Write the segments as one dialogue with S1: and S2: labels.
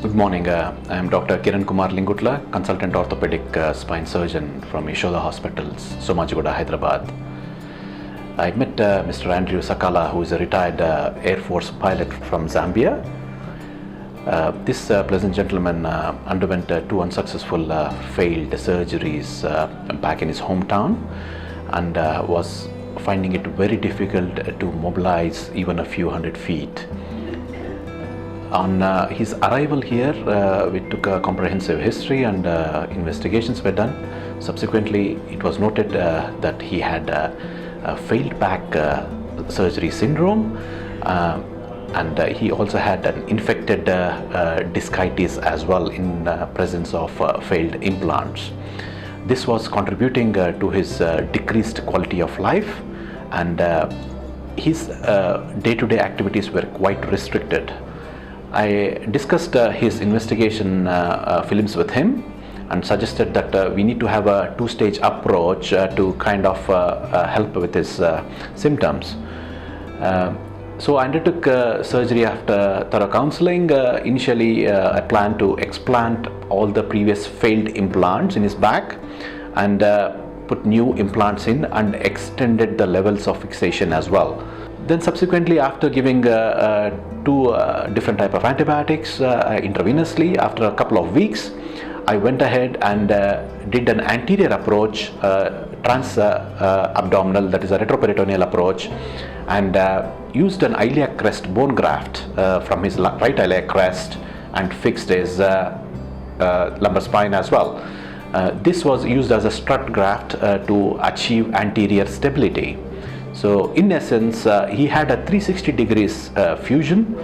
S1: Good morning. I am Dr. Kiran Kumar Lingutla, consultant orthopedic spine surgeon from Yashoda Hospitals, Somajgoda, Hyderabad. I met Mr. Andrew Sakala, who is a retired Air Force pilot from Zambia. This pleasant gentleman underwent two unsuccessful failed surgeries back in his hometown and was finding it very difficult to mobilize even a few hundred feet. On his arrival here, we took a comprehensive history and investigations were done. Subsequently, it was noted that he had a failed back surgery syndrome and he also had an infected discitis as well in presence of failed implants. This was contributing to his decreased quality of life, and his day-to-day activities were quite restricted. I discussed his investigation films with him and suggested that we need to have a two-stage approach to kind of help with his symptoms. So I undertook surgery after thorough counseling. Initially, I planned to explant all the previous failed implants in his back and put new implants in and extended the levels of fixation as well. Then subsequently, after giving two different type of antibiotics intravenously, after a couple of weeks, I went ahead and did an anterior approach, trans-abdominal, that is a retroperitoneal approach, and used an iliac crest bone graft from his right iliac crest and fixed his lumbar spine as well. This was used as a strut graft to achieve anterior stability. So in essence, he had a 360 degrees fusion,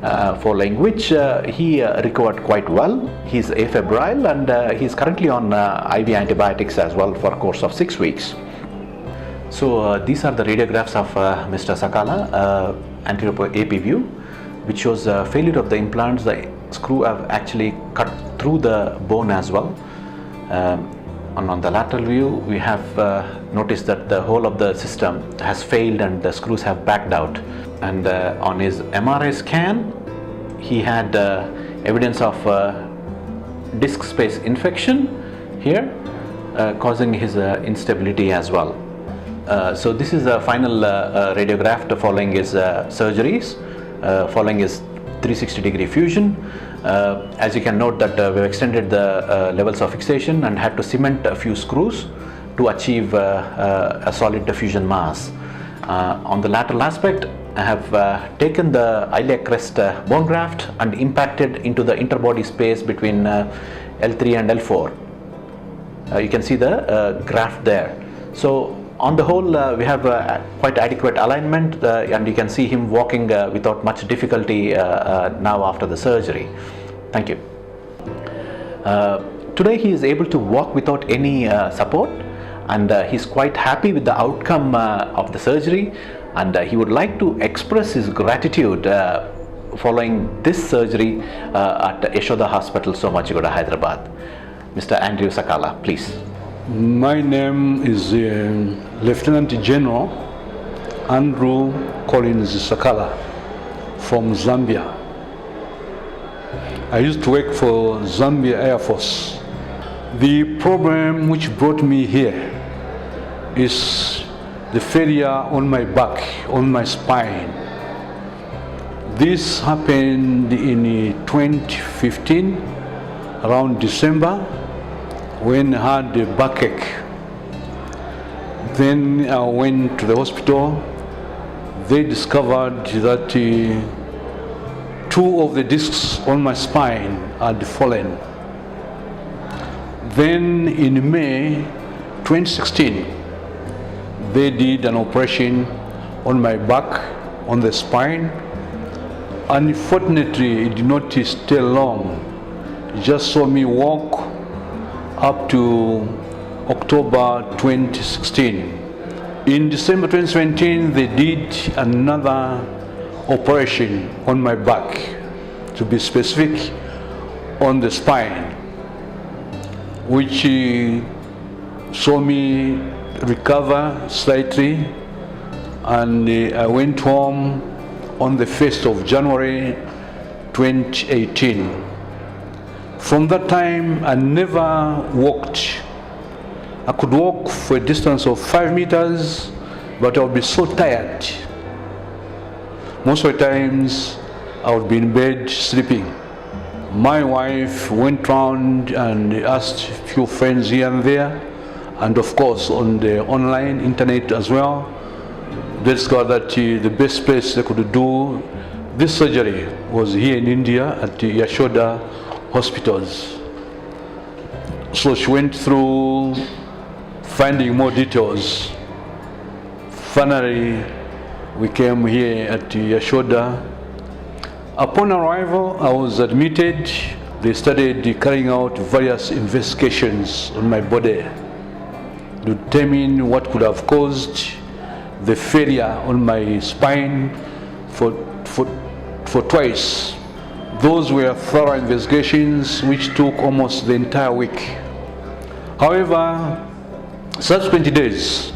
S1: following which he recovered quite well. He's afebrile and he's currently on IV antibiotics as well for a course of 6 weeks. So these are the radiographs of Mr. Sakala, anterior AP view, which shows failure of the implants. The screw have actually cut through the bone as well. And on the lateral view, we have noticed that the whole of the system has failed and the screws have backed out. And on his MRI scan, he had evidence of disc space infection here, causing his instability as well. So this is the final radiograph following his surgeries, following his 360 degree fusion. As you can note that we've extended the levels of fixation and had to cement a few screws to achieve a solid diffusion mass. On the lateral aspect, I have taken the iliac crest bone graft and impacted into the interbody space between L3 and L4. You can see the graft there. So on the whole, we have quite adequate alignment and you can see him walking without much difficulty now after the surgery. Thank you. Today he is able to walk without any support, and he's quite happy with the outcome of the surgery, and he would like to express his gratitude following this surgery at Yashoda Hospitals, Somajgoda, Hyderabad. Mr. Andrew Sakala, please.
S2: My name is Lieutenant General Andrew Collins Sakala from Zambia. I used to work for Zambian Air Force. The problem which brought me here is the failure on my back, on my spine. This happened in 2015, around December, when I had a backache. Then I went to the hospital. They discovered that two of the discs on my spine had fallen. Then in May 2016, they did an operation on my back, on the spine. Unfortunately, it did not stay long. It just saw me walk up to October 2016. In December 2017, they did another operation on my back, to be specific, on the spine, which saw me recover slightly, and I went home on the 1st of January 2018. From that time, I never walked. I could walk for a distance of 5 meters, but I would be so tired. Most of the times, I would be in bed sleeping. My wife went round and asked a few friends here and there, and of course on the online internet as well. They discovered that the best place they could do this surgery was here in India at the Yashoda Hospitals. So she went through finding more details. Finally, we came here at the Yashoda. Upon arrival, I was admitted. They started carrying out various investigations on my body to determine what could have caused the failure on my spine for twice. Those were thorough investigations which took almost the entire week. However, subsequent days,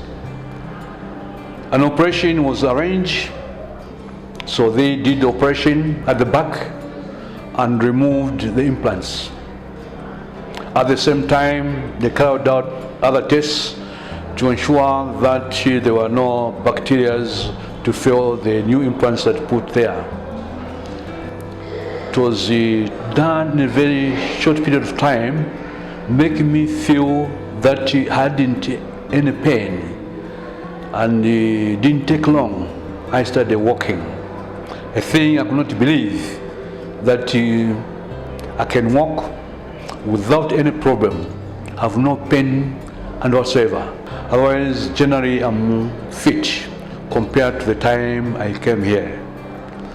S2: an operation was arranged. So they did the operation at the back and removed the implants. At the same time, they carried out other tests to ensure that there were no bacteria to fill the new implants that put there. It was done in a very short period of time, making me feel that I hadn't any pain, and it didn't take long. I started walking. A thing I could not believe, that I can walk without any problem, have no pain and whatsoever. Otherwise, generally I'm fit compared to the time I came here.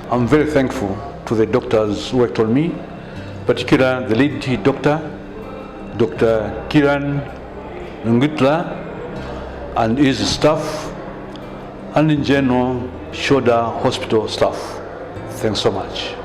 S2: I'm very thankful to the doctors who worked on me, particularly the lead doctor, Dr. Kiran Lingutla, and his staff, and in general, Yashoda Hospital staff. Thanks so much.